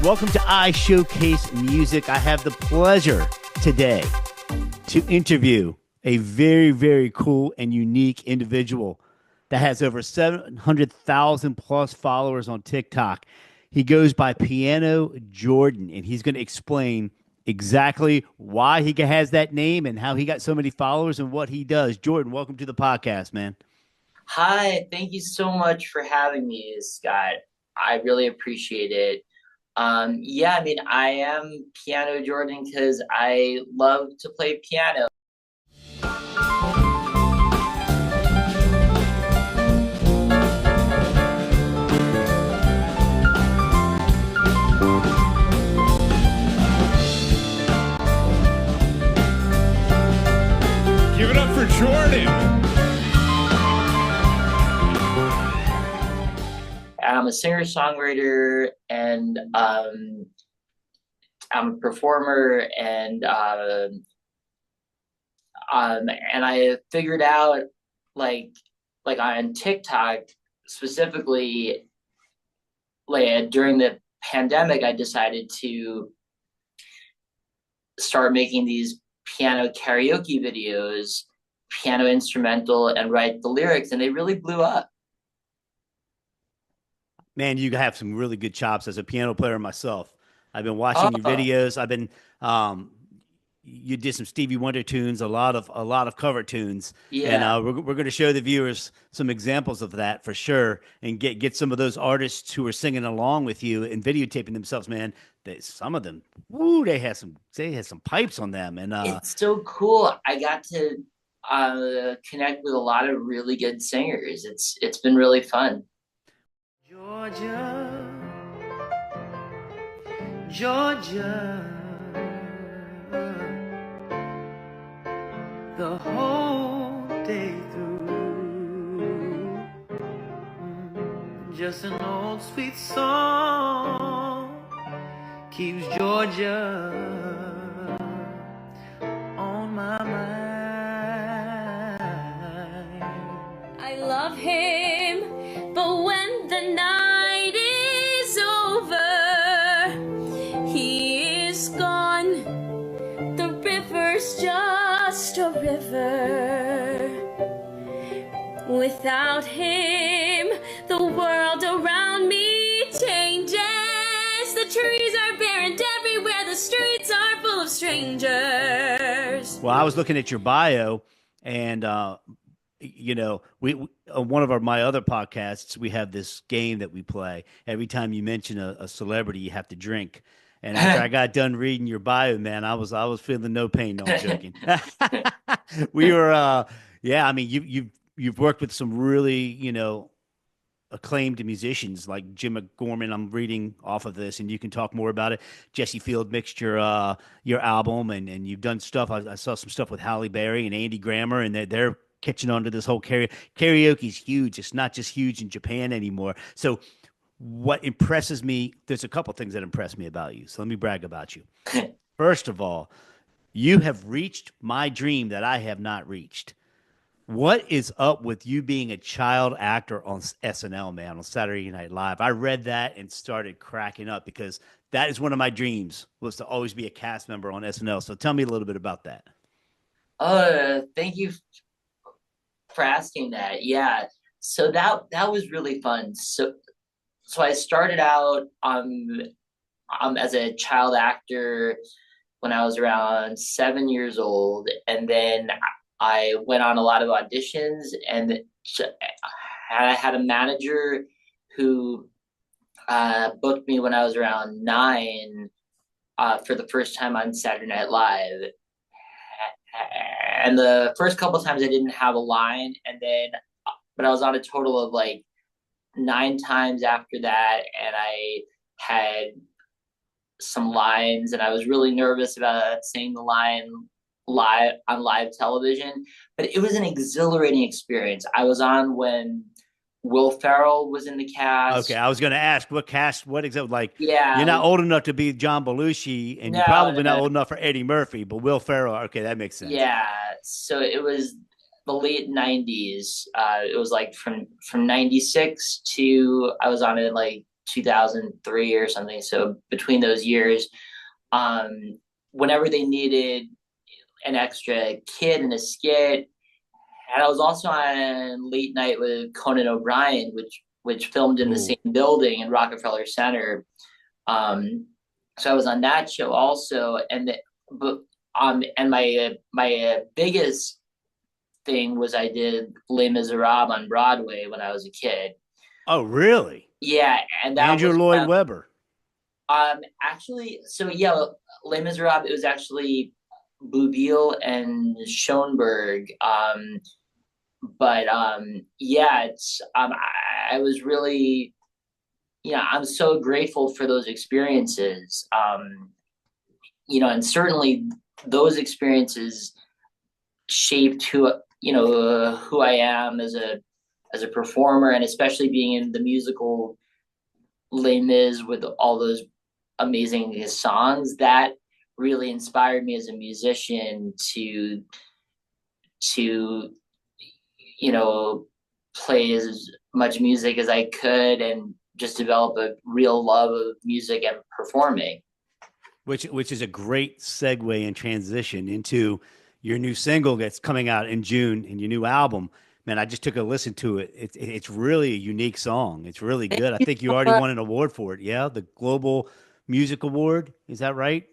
Welcome to iShowcase Music. I have the pleasure today to interview a very, very cool and unique individual that has over 700,000 plus followers on TikTok. He goes by Piano Jordan, and he's going to explain exactly why he has that name and how he got so many followers and what he does. Jordan, welcome to the podcast, man. Hi, thank you so much for having me, Scott. I really appreciate it. I am Piano Jordan because I love to play piano. Give it up for Jordan. I'm a singer-songwriter and I'm a performer and I figured out like on TikTok specifically during the pandemic I decided to start making these piano karaoke videos, piano instrumental, and write the lyrics, and they really blew up. Man, you have some really good chops as a piano player myself. I've been watching your Oh, videos. Um, you did some Stevie Wonder tunes, a lot of cover tunes, and yeah. we're going to show the viewers some examples of that for sure, and get some of those artists who are singing along with you and videotaping themselves. Man, some of them, woo, they had some pipes on them, and It's so cool. I got to connect with a lot of really good singers. It's been really fun. Georgia, Georgia, the whole day through. Just an old sweet song keeps Georgia on my mind. I love him, but when the night is over, he is gone. The river's just a river. Without him, the world around me changes. The trees are bare and everywhere the streets are full of strangers. well, I was looking at your bio, and we on one of my other podcasts, we have this game that we play. Every time you mention a celebrity, you have to drink. And after I got done reading your bio, man, I was feeling no pain. No, I'm joking. We were, yeah. I mean, you've worked with some really, acclaimed musicians like Jim McGorman. I'm reading off of this, and you can talk more about it. Jesse Field Mixture, your album, and you've done stuff. I saw some stuff with Halle Berry and Andy Grammer, and they're catching on to this whole karaoke's huge. It's not just huge in Japan anymore. So what impresses me, there's a couple things that impress me about you. So let me brag about you. First of all, you have reached my dream that I have not reached. What is up with you being a child actor on SNL, man, on Saturday Night Live? I read that and started cracking up because that is one of my dreams, was to always be a cast member on SNL. So tell me a little bit about that. Thank you for asking that. Yeah. So that was really fun. So I started out as a child actor when I was around 7 years old, and then I went on a lot of auditions, and I had a manager who booked me when I was around 9 for the first time on Saturday Night Live. And the first couple of times I didn't have a line, but I was on a total of like 9 times after that, and I had some lines, and I was really nervous about saying the line live on live television, but it was an exhilarating experience. I was on when Will Ferrell was in the Okay, cast. I was going to ask what cast, what exactly, like, you're Yeah, not old enough to be John Belushi, and you're no, probably not no, old enough for Eddie Murphy, but Will Ferrell, okay, that makes sense. yeah. So it was the late '90s. It was like from '96 to I was on it like 2003 or something. So between those years, um, whenever they needed an extra kid in a skit, and I was also on Late Night with Conan O'Brien, which filmed in the Oh, same building in Rockefeller Center. Um, so I was on that show also, but and my biggest thing was I did Les Miserables on Broadway when I was a kid. oh, really? Yeah, and that Andrew was Lloyd Webber. actually, so yeah, Les Miserables. It was actually Bouville and Schoenberg. But yeah, it's I was really, yeah, I'm so grateful for those experiences. And certainly those experiences shaped who I am as a performer, and especially being in the musical Les Mis with all those amazing songs that really inspired me as a musician to play as much music as I could and just develop a real love of music and performing. Which is a great segue and transition into your new single that's coming out in June and your new album. Man, I just took a listen to it. It's really a unique song. It's really good. I think you already won an award for it. Yeah, the Global Music Award. Is that right?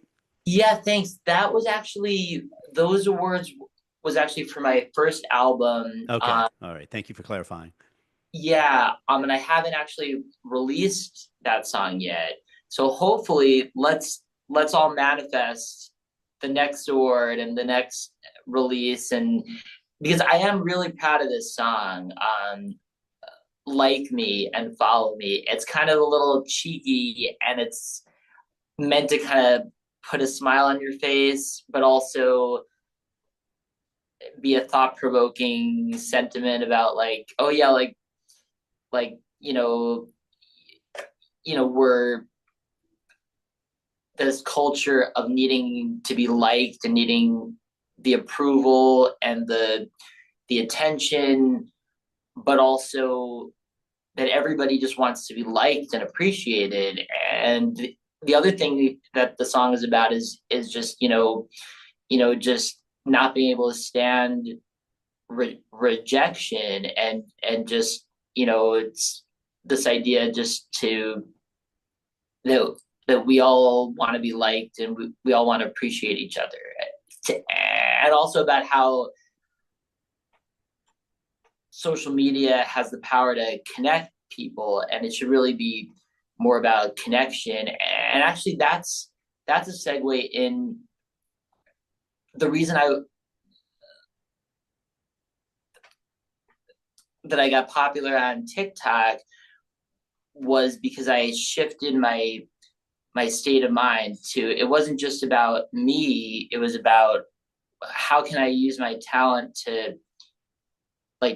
Yeah, thanks. That was actually those awards was actually for my first album. Okay. All right. Thank you for clarifying. Yeah, and I haven't actually released that song yet. So hopefully let's all manifest the next award and the next release, and because I am really proud of this song. Like Me and Follow Me. It's kind of a little cheeky, and it's meant to kind of put a smile on your face, but also be a thought-provoking sentiment about, like, oh yeah, like we're this culture of needing to be liked and needing the approval and the attention, but also that everybody just wants to be liked and appreciated. And the other thing that the song is about is just just not being able to stand rejection, and just it's this idea just to that we all want to be liked, and we all want to appreciate each other, and also about how social media has the power to connect people, and it should really be more about connection. And actually that's a segue in the reason I got popular on TikTok was because I shifted my state of mind to, it wasn't just about me, it was about how can I use my talent to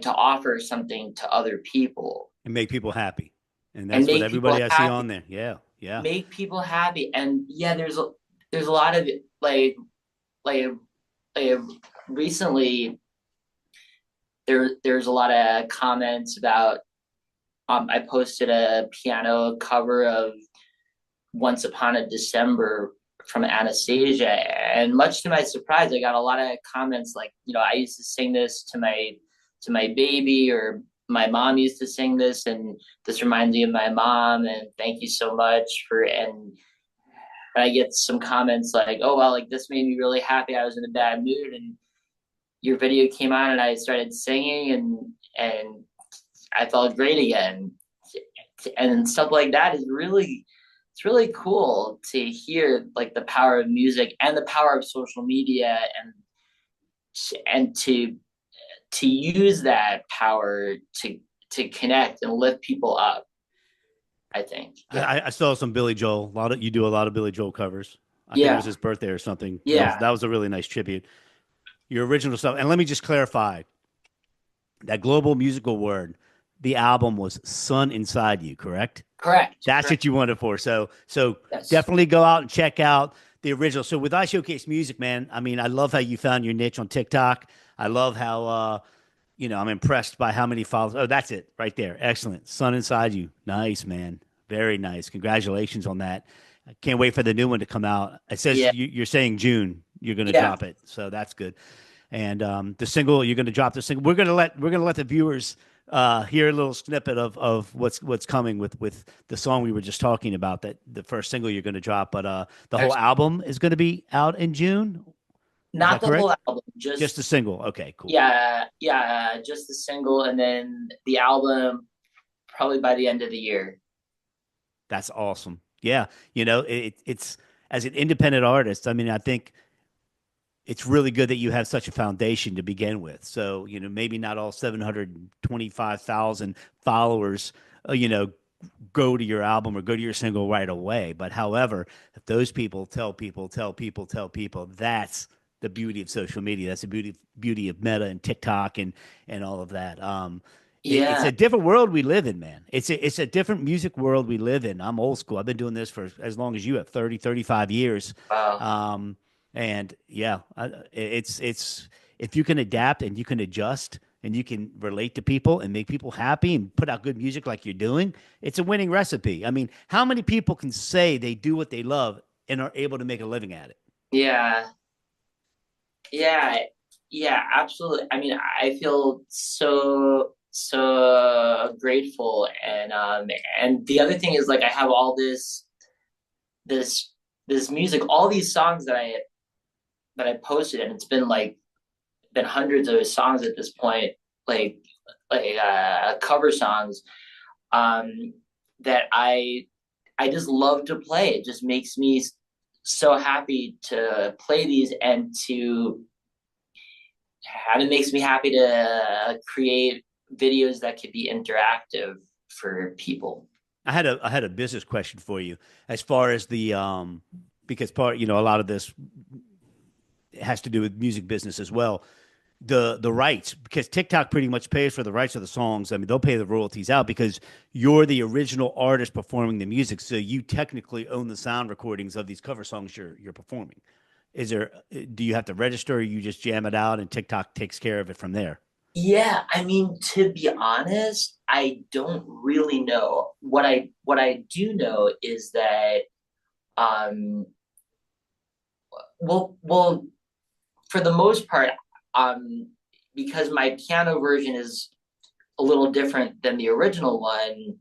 offer something to other people And make people happy. And and that's what make people everybody I see happy, on there. Yeah. Yeah. make people happy. And yeah, there's a lot of like like recently there's a lot of comments about, I posted a piano cover of Once Upon a December from Anastasia, and much to my surprise, I got a lot of comments like, I used to sing this to my baby, or my mom used to sing this, and this reminds me of my mom, and thank you so much for. And I get some comments like, oh well, like this made me really happy. I was in a bad mood, and your video came on, and I started singing, and I felt great again, and stuff like that is really, it's really cool to hear, like, the power of music and the power of social media, and to use that power to connect and lift people up, I think. Yeah. I saw some Billy Joel. You do a lot of Billy Joel covers. I think it was Yeah. his birthday or something. Yeah. That was a really nice tribute. Your original stuff. And let me just clarify that Global Musical Award, the album was Sun Inside You, correct? Correct. That's Correct. what you wanted for. So Yes. definitely go out and check out the original. So with iShowcase Music, man, I mean, I love how you found your niche on TikTok. I love how I'm impressed by how many followers. Oh, that's it right there. Excellent. Sun Inside You. Nice, man. Very nice. Congratulations on that. I can't wait for the new one to come out. It says Yeah, you're saying June you're going to yeah. drop it, so that's good. And the single you're going to drop the single. We're going to let the viewers hear a little snippet of what's coming with the song we were just talking about. That the first single you're going to drop, but the whole Actually, album is going to be out in June. Is not that the whole correct? album, Just the single. Okay, cool. yeah, just the single, and then the album probably by the end of the year. That's awesome. Yeah, it's as an independent artist. I mean, I think it's really good that you have such a foundation to begin with. So, maybe not all 725,000 followers, go to your album or go to your single right away. But however, if those people tell people, tell people, tell people, that's the beauty of social media. That's the beauty of Meta and TikTok and all of that. It's Yeah. a different world we live in, man. It's a different music world we live in. I'm old school. I've been doing this for as long as you have, 30, 35 years. Wow. And yeah, it's if you can adapt and you can adjust and you can relate to people and make people happy and put out good music like you're doing, it's a winning recipe. I mean, how many people can say they do what they love and are able to make a living at it? Yeah. Yeah. Yeah, absolutely. I mean, I feel so grateful, and the other thing is like I have all this this music, all these songs that I posted, and it's been hundreds of songs at this point, like cover songs, um that I just love to play. It just makes me so happy to play these, and it makes me happy to create videos that could be interactive for people. I had a business question for you as far as the because a lot of this has to do with music business as well. The rights, because TikTok pretty much pays for the rights of the songs. I mean, they'll pay the royalties out because you're the original artist performing the music, so you technically own the sound recordings of these cover songs you're performing. Do you have to register, or you just jam it out and TikTok takes care of it from there? Yeah, I mean, to be honest, I don't really know. What I do know is that um well, for the most part, um because my piano version is a little different than the original one,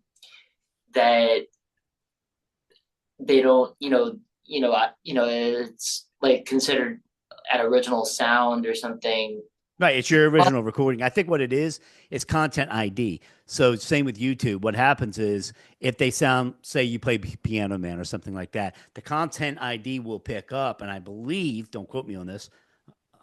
that they don't, it's like considered an original sound or something. Right, it's your But original recording. I think what it is content ID. So same with YouTube. What happens is if they sound, say you play Piano Man or something like that, the content ID will pick up, and I believe, don't quote me on this,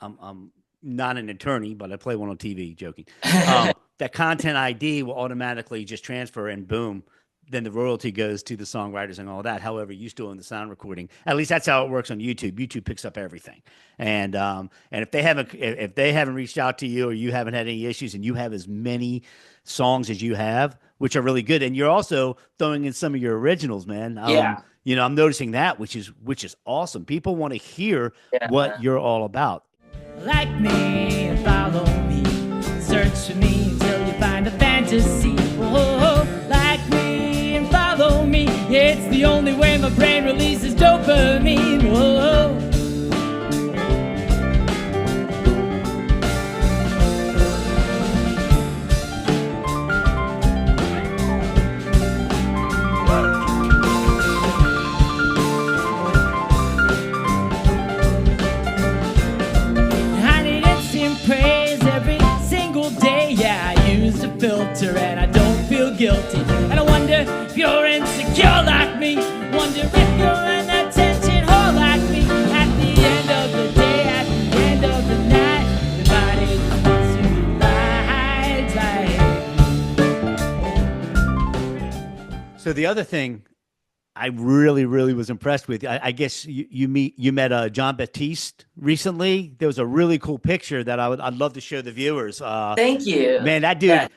I'm not an attorney, but I play one on TV. Joking. That content ID will automatically just transfer, and boom, then the royalty goes to the songwriters and all that. However, you still own the sound recording. At least that's how it works on YouTube. YouTube picks up everything, and if they haven't reached out to you or you haven't had any issues, and you have as many songs as you have, which are really good, and you're also throwing in some of your originals, man. yeah, I'm noticing that, which is awesome. People want to hear what yeah, you're all about. Like me, follow me, search for me until you find a fantasy. Oh, like me and follow me, it's the only way my brain releases dopamine. Oh. I need instant praise every single day. Yeah, I use a filter and I don't feel guilty. And I wonder if you're insecure like me. Wonder if you're an attention whore like me. At the end of the day, at the end of the night, everybody wants to be like. So the other thing I really, really was impressed with. I guess you met John Baptiste recently. There was a really cool picture that I'd love to show the viewers. thank you. Man, that Yeah,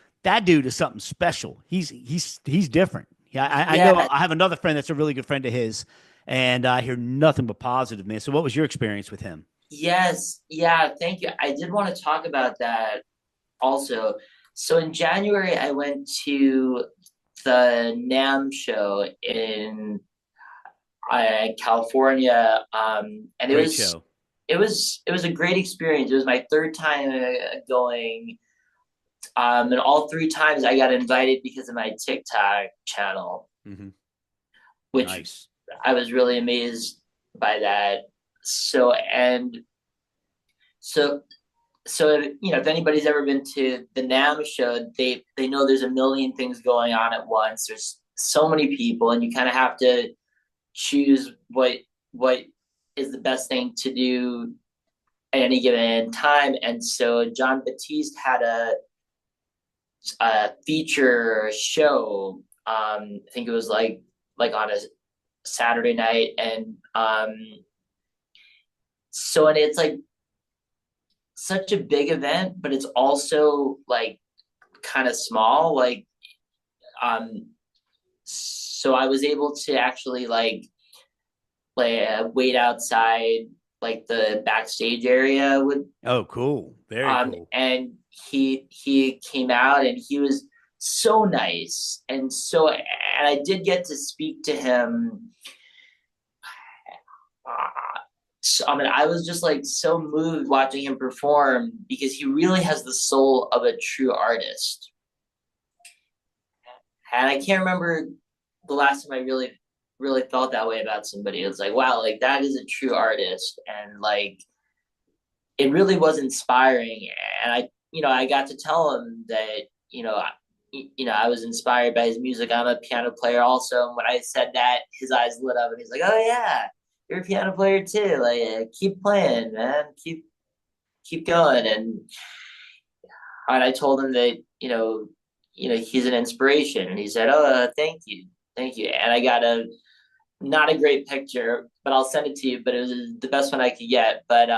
dude is something special. He's different. Yeah, I know. yeah. I have another friend that's a really good friend of his, and I hear nothing but positive, man. So what was your experience with him? Yes, yeah, thank you. I did want to talk about that also. So in January, I went to the NAMM show in California, and Great show. it was a great experience. It was my third time going, and all three times I got invited because of my TikTok channel, Mm-hmm. which Nice. I was really amazed by that. So and so if anybody's ever been to the NAMM show, they know there's a million things going on at once. There's so many people, and you kind of have to choose what is the best thing to do at any given time. And so John Batiste had a feature show. I think it was like on a Saturday night, and and it's like such a big event, but it's also like kind of small. Um, so I was able to actually wait outside like the backstage area with Oh, cool. Very cool. and he came out and he was so nice, and I did get to speak to him. So, I mean, I was just like so moved watching him perform because he really has the soul of a true artist. And I can't remember the last time I really felt that way about somebody. It was like, wow, like that is a true artist, and like it really was inspiring. And I got to tell him that I was inspired by his music. I'm a piano player also, and when I said that, his eyes lit up, and he's like, "Oh yeah, you're a piano player too. Like, keep playing, man. Keep going." And I told him that he's an inspiration, and he said, "Oh, thank you." And I got a not a great picture, but I'll send it to you. But it was the best one I could get. But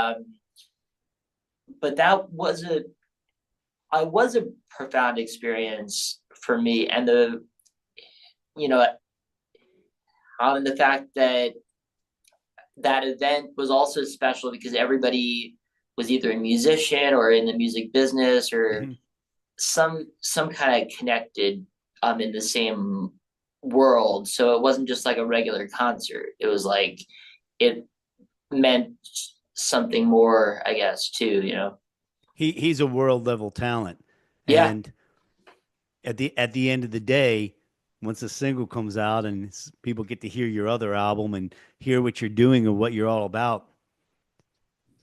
that was a profound experience for me, and you know the fact that that event was also special because everybody was either a musician or in the music business or Mm-hmm. some kind of connected in the same world. So it wasn't just like a regular concert. It was like it meant something more, I guess, too. He's a world level talent, Yeah. and at the end of the day, once a single comes out and people get to hear your other album and hear what you're doing and what you're all about,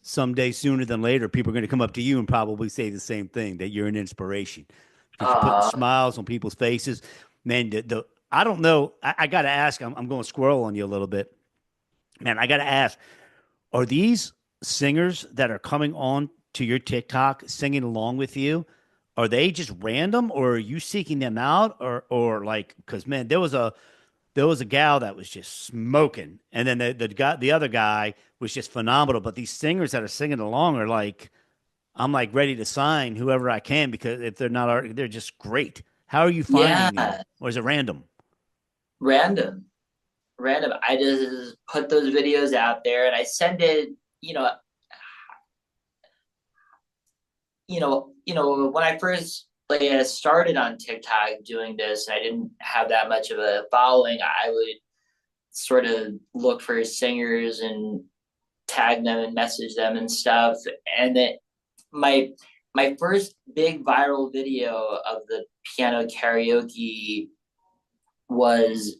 someday sooner than later, people are going to come up to you and probably say the same thing that you're an inspiration because you're putting Uh smiles on people's faces. Man, I don't know. I got to ask. I'm going to squirrel on you a little bit, man. I got to ask. Are these singers that are coming on to your TikTok singing along with you? Are they just random, or are you seeking them out, or like? Because man, there was a gal that was just smoking, and then the other guy was just phenomenal. But these singers that are singing along are like, I'm like ready to sign whoever I can because if they're not, they're just great. How are you finding them, yeah, or is it random? random. Random. I just put those videos out there and I send it, you know, when I first started on TikTok doing this, and I didn't have that much of a following, I would sort of look for singers and tag them and message them and stuff. And then my my first big viral video of the piano karaoke was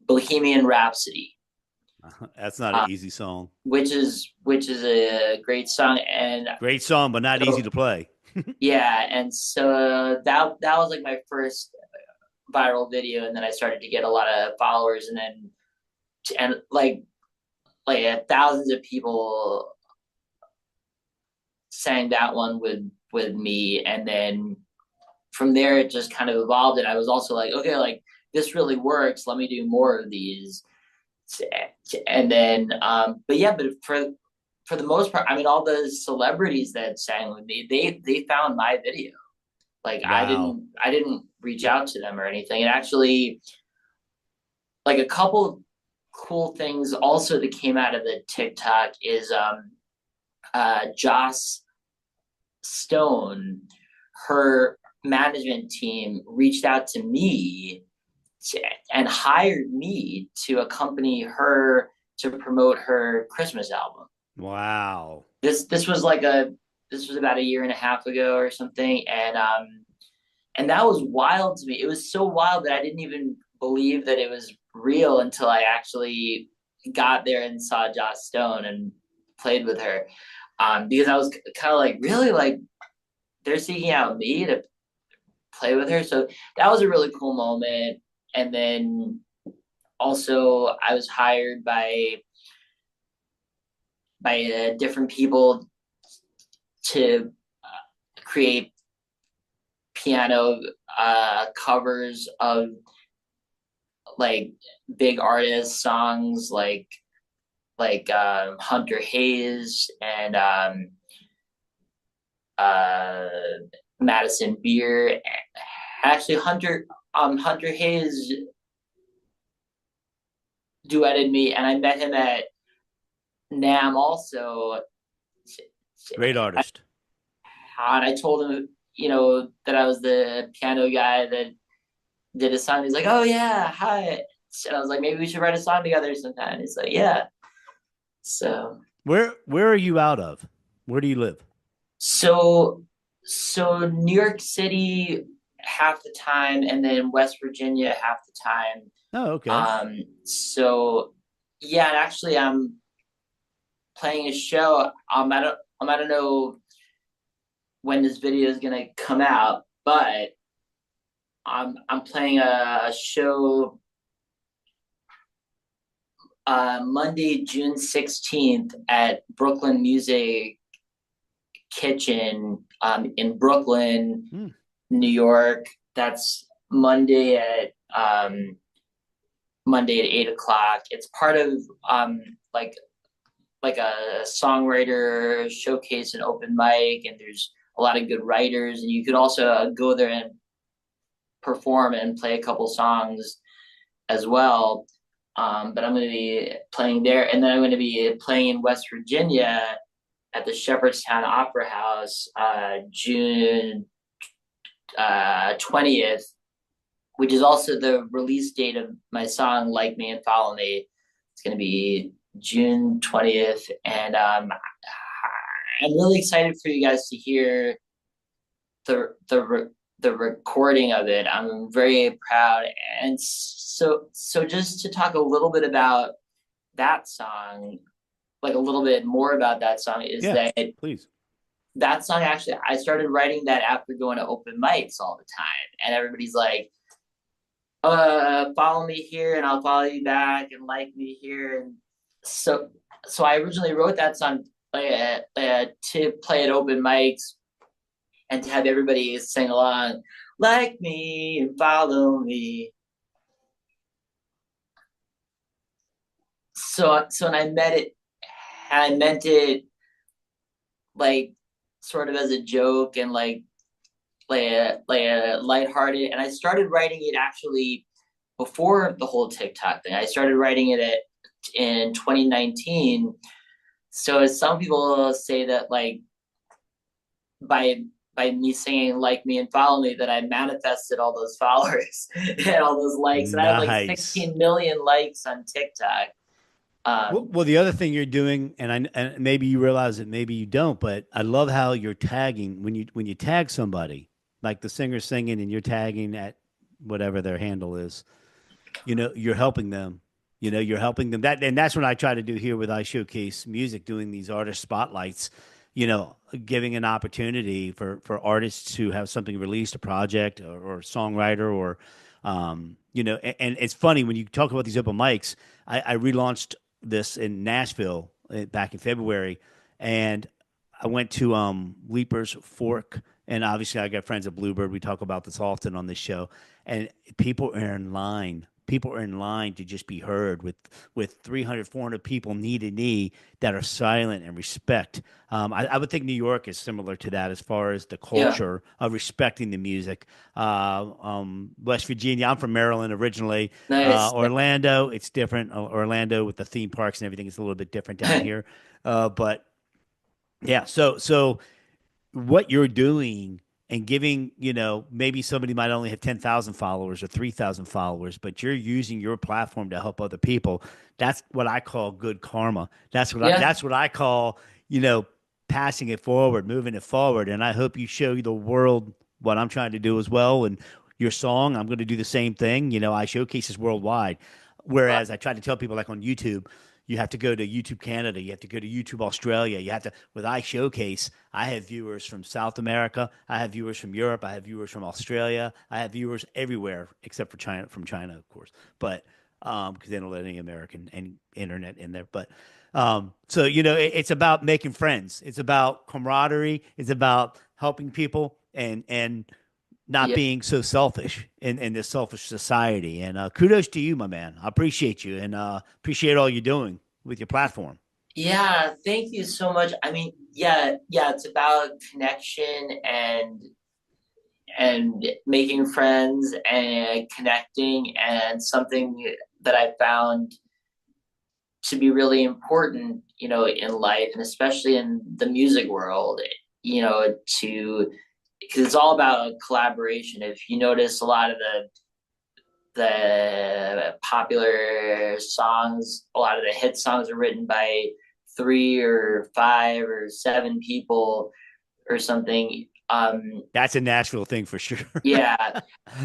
Bohemian Rhapsody, That's not an uh, easy song. which is a great song. And Great song, but not easy so to play. yeah, and so that was like my first viral video, and then I started to get a lot of followers, and then and thousands of people sang that one with me, and then from there it just kind of evolved, and I was also like, okay, like this really works. Let me do more of these, and then but for the most part, I mean, all the celebrities that sang with me, they found my video. Like Wow. I didn't reach out to them or anything. And actually, like a couple cool things also that came out of the TikTok is Joss Stone, her management team reached out to me and hired me to accompany her to promote her Christmas album. Wow. This was like a this was about a year and a half ago or something, and that was wild to me. It was so wild that I didn't even believe that it was real until I actually got there and saw Joss Stone and played with her. Because I was kind of like, really, like they're seeking out me to play with her. So that was a really cool moment. And then also I was hired by different people to create piano covers of like big artist songs like Hunter Hayes and uh, Madison Beer. Actually, Hunter Hayes duetted me, and I met him at NAM also. Great artist. And I told him, that I was the piano guy that did a song. He's like, "Oh yeah, hi." And I was like, "Maybe we should write a song together sometime." He's like, "Yeah." So Where are you out of? Where do you live? so so New York City half the time, and then West Virginia half the time. Oh, okay. So yeah, and actually I'm playing a show. I don't know when this video is gonna come out, but I'm playing a show Monday, June 16th at Brooklyn Music Kitchen in Brooklyn, Hmm. New York. That's Monday at 8 o'clock. It's part of like like a songwriter showcase and open mic, and there's a lot of good writers, and you could also go there and perform and play a couple songs as well. But I'm going to be playing there, and then I'm going to be playing in West Virginia at the Shepherdstown Opera House, June 20th, which is also the release date of my song "Like Me and Follow Me." It's going to be June 20th, and I'm really excited for you guys to hear the recording of it. I'm very proud, and so just to talk a little bit about that song, like a little bit more about that song, is Yeah, that please. that song actually I started writing that after going to open mics all the time, and everybody's like, follow me here and I'll follow you back and like me here. And so I originally wrote that song to play at open mics and to have everybody sing along, like me and follow me. So and I meant it like sort of as a joke and like a lighthearted. And I started writing it actually before the whole TikTok thing. I started writing it in 2019. So as some people say that like by by me singing "Like Me and Follow Me" that I manifested all those followers and all those likes, and I have like Nice. 16 million likes on TikTok. Well, the other thing you're doing, and maybe you realize it, maybe you don't, but I love how you're tagging when you tag somebody, like the singer singing, and you're tagging at whatever their handle is. You're helping them. You're helping them. And that's what I try to do here with iShowcase Music, doing these artist spotlights. Giving an opportunity for artists to have something released, a project or a songwriter, or and it's funny when you talk about these open mics. I relaunched this in Nashville back in February, and I went to Leaper's Fork, and obviously I got friends at Bluebird. We talk about this often on this show, and people are in line. People are in line to just be heard with 300, 400 people knee to knee that are silent and respect. I would think New York is similar to that as far as the Yeah, culture of respecting the music. West Virginia, I'm from Maryland originally. nice. Orlando, it's different. Orlando with the theme parks and everything is a little bit different down here. But yeah, so what you're doing and giving, maybe somebody might only have 10,000 followers or 3,000 followers, but you're using your platform to help other people. That's what I call good karma. Yeah. That's what I call, you know, passing it forward, moving it forward. And I hope you show the world what I'm trying to do as well. And your song, I'm going to do the same thing. I showcase this worldwide. Whereas I try to tell people, like on YouTube, you have to go to YouTube Canada, you have to go to YouTube Australia, you have to, with iShowcase, I have viewers from South America, I have viewers from Europe, I have viewers from Australia, I have viewers everywhere except for China, from China, of course. But because they don't let any American and internet in there. But so it's about making friends. It's about camaraderie. It's about helping people and not Yeah. being so selfish in this selfish society. And kudos to you, my man. I appreciate you and appreciate all you're doing with your platform. Yeah, thank you so much. I mean, yeah, it's about connection and making friends and connecting, and something that I found to be really important, in life, and especially in the music world, to because it's all about collaboration. If you notice, a lot of the popular songs, a lot of the hit songs are written by three or five or seven people or something. That's a Nashville thing for sure. Yeah,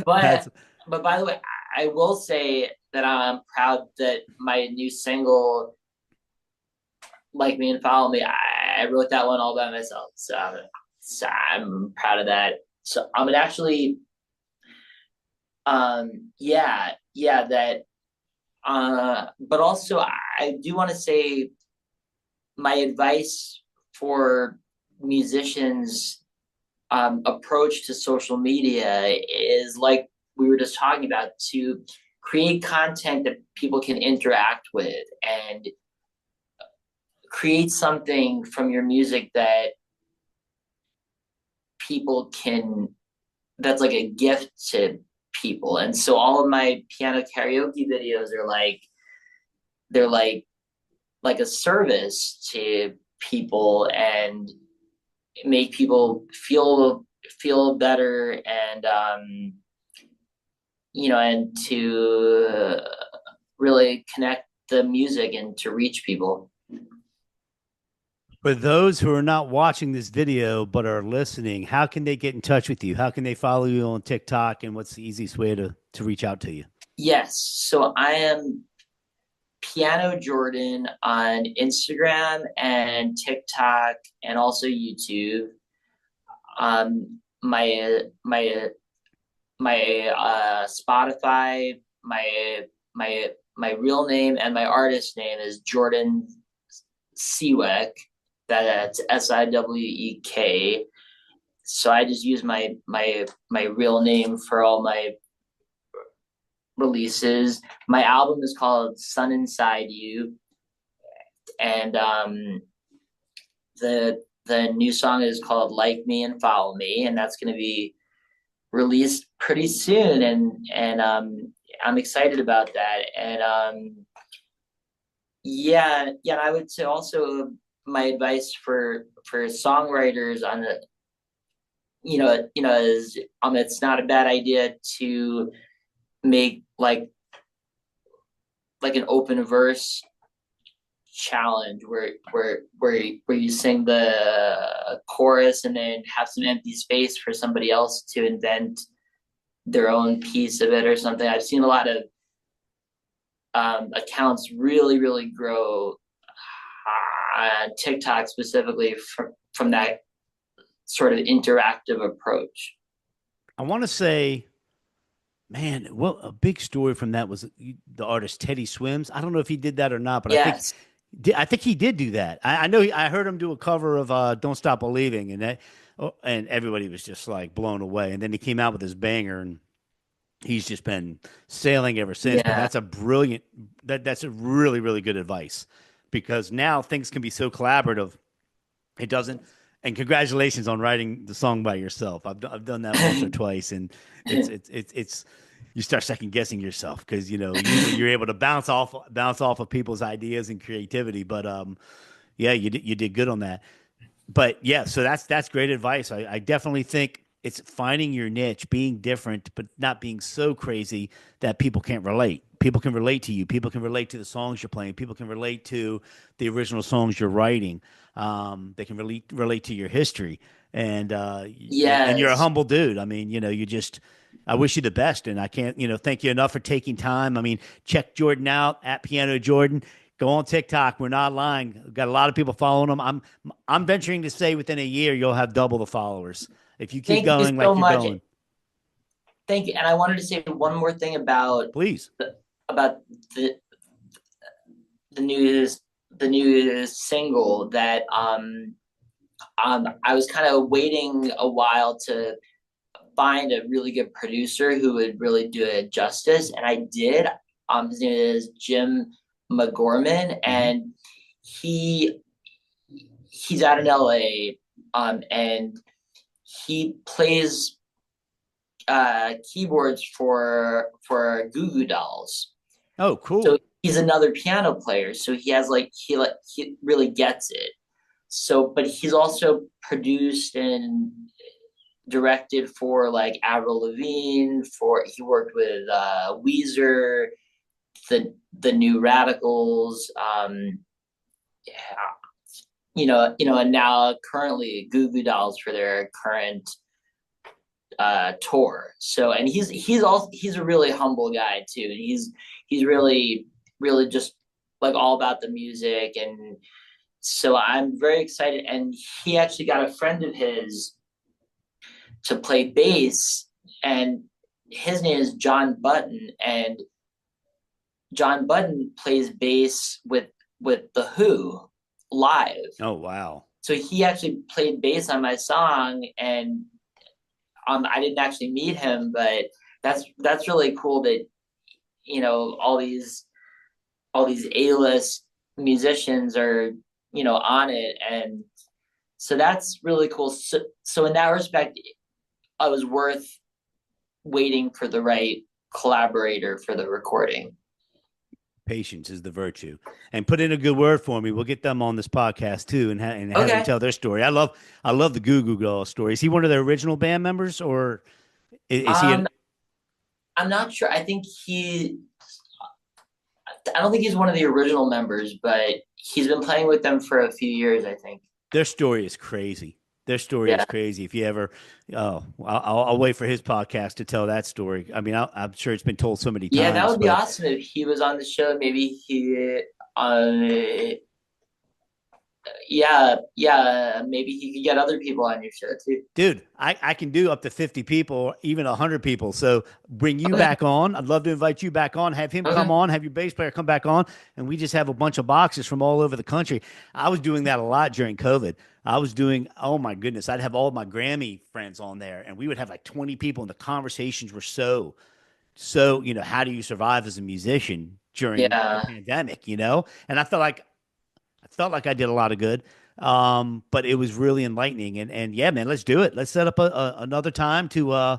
That's but by the way, I will say that I'm proud that my new single, "Like Me and Follow Me," I wrote that one all by myself. So I'm proud of that. So I'm gonna actually, yeah, that. But also, I do want to say my advice for musicians' approach to social media is, like we were just talking about, to create content that people can interact with, and create something from your music that people can, that's like a gift to people. And so all of my piano karaoke videos are they're like a service to people, and make people feel better, and and to really connect the music and to reach people. for those who are not watching this video but are listening. How can they get in touch with you? How can they follow you on TikTok? And what's the easiest way to reach out to you? Yes, so I am Piano Jordan on Instagram and TikTok, and also YouTube. My Spotify, my real name and my artist name is Jordan Siwek. That's Siwek. So I just use my real name for all my releases. My album is called Sun Inside You, and the new song is called Like Me and Follow Me, and that's going to be released pretty soon, and I'm excited about that. And yeah, I would say also my advice for songwriters on the, is it's not a bad idea to make like an open verse challenge where you sing the chorus and then have some empty space for somebody else to invent their own piece of it or something. I've seen a lot of accounts really grow on TikTok specifically from that sort of interactive approach. I want to say, man, well, a big story from that was the artist Teddy Swims. I don't know if he did that or not, but Yes. I think he did do that. I know I heard him do a cover of "Don't Stop Believing," and everybody was just like blown away. And then he came out with his banger, and he's just been sailing ever since. But Yeah. that's a really good advice, because now things can be so collaborative. It doesn't. And congratulations on writing the song by yourself. I've done that once or twice, and it's you start second guessing yourself, because usually you're able to bounce off of people's ideas and creativity. But yeah, you did good on that. But yeah, so that's great advice. I definitely think it's finding your niche, being different, but not being so crazy that people can't relate. People can relate to you. People can relate to the songs you're playing. People can relate to the original songs you're writing. They can relate to your history, and you're a Yes. humble dude. I mean, you just. I wish you the best, and I can't, thank you enough for taking time. I mean, check Jordan out at Piano Jordan. Go on TikTok. We're not lying. We've got a lot of people following him. I'm venturing to say within a year you'll have double the followers if you keep Thank you going so like you're much. going. Thank you. And I wanted to say one more thing Please. about the new single that I was kind of waiting a while to find a really good producer who would really do it justice, and I did. His name is Jim McGorman, and he's out in LA, and he plays keyboards for Goo Goo Dolls. Oh, cool. So he's another piano player. So he has he really gets it. So, but he's also produced and directed for like Avril Lavigne. He worked with Weezer, the New Radicals. Yeah, and now currently Goo Goo Dolls for their current tour. So, and he's a really humble guy too. He's really just like all about the music, and so I'm very excited. And he actually got a friend of his to play bass, and his name is John Button, and John Button plays bass with the Who live. Oh, wow. So he actually played bass on my song, and I didn't actually meet him, but that's really cool that all these A-list musicians are on it, and so that's really cool. So in that respect, I was worth waiting for the right collaborator for the recording. Patience is the virtue, and put in a good word for me. We'll get them on this podcast too, and have them tell their story. I love the Goo Goo Dolls story. Is he one of their original band members, or is he? I'm not sure. I don't think he's one of the original members, but he's been playing with them for a few years, I think. Their story is crazy. Their story is crazy. If you ever, I'll wait for his podcast to tell that story. I mean, I'm sure it's been told so many times. Yeah, that would be awesome if he was on the show. Maybe maybe he could get other people on your show too. Dude, I can do up to 50 people, even 100 people. So bring you back on. I'd love to invite you back on, have him come on, have your bass player come back on, and we just have a bunch of boxes from all over the country. I was doing that a lot during COVID. I was doing, oh my goodness, I'd have all my Grammy friends on there, and we would have like 20 people, and the conversations were so, how do you survive as a musician during the pandemic, And I felt like I did a lot of good. But it was really enlightening, and yeah, man, let's do it. Let's set up another time to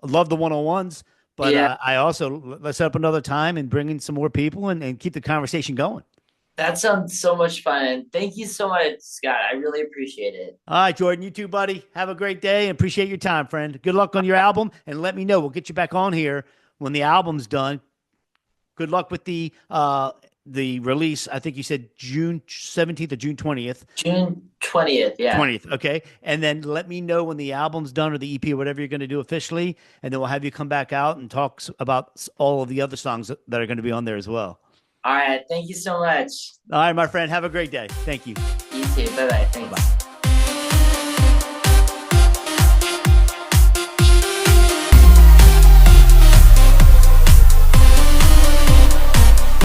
love the one-on-ones, but I also let's set up another time and bring in some more people and keep the conversation going. That sounds so much fun. Thank you so much, Scott. I really appreciate it. All right, Jordan, you too, buddy. Have a great day and appreciate your time, friend. Good luck on your album, and let me know. We'll get you back on here when the album's done. Good luck with the release. I think you said June 17th or June 20th. June 20th, yeah. 20th, okay. And then let me know when the album's done or the EP or whatever you're going to do officially, and then we'll have you come back out and talk about all of the other songs that are going to be on there as well. All right, thank you so much. All right, my friend, have a great day. Thank you. You too. Bye-bye. Thanks. Bye.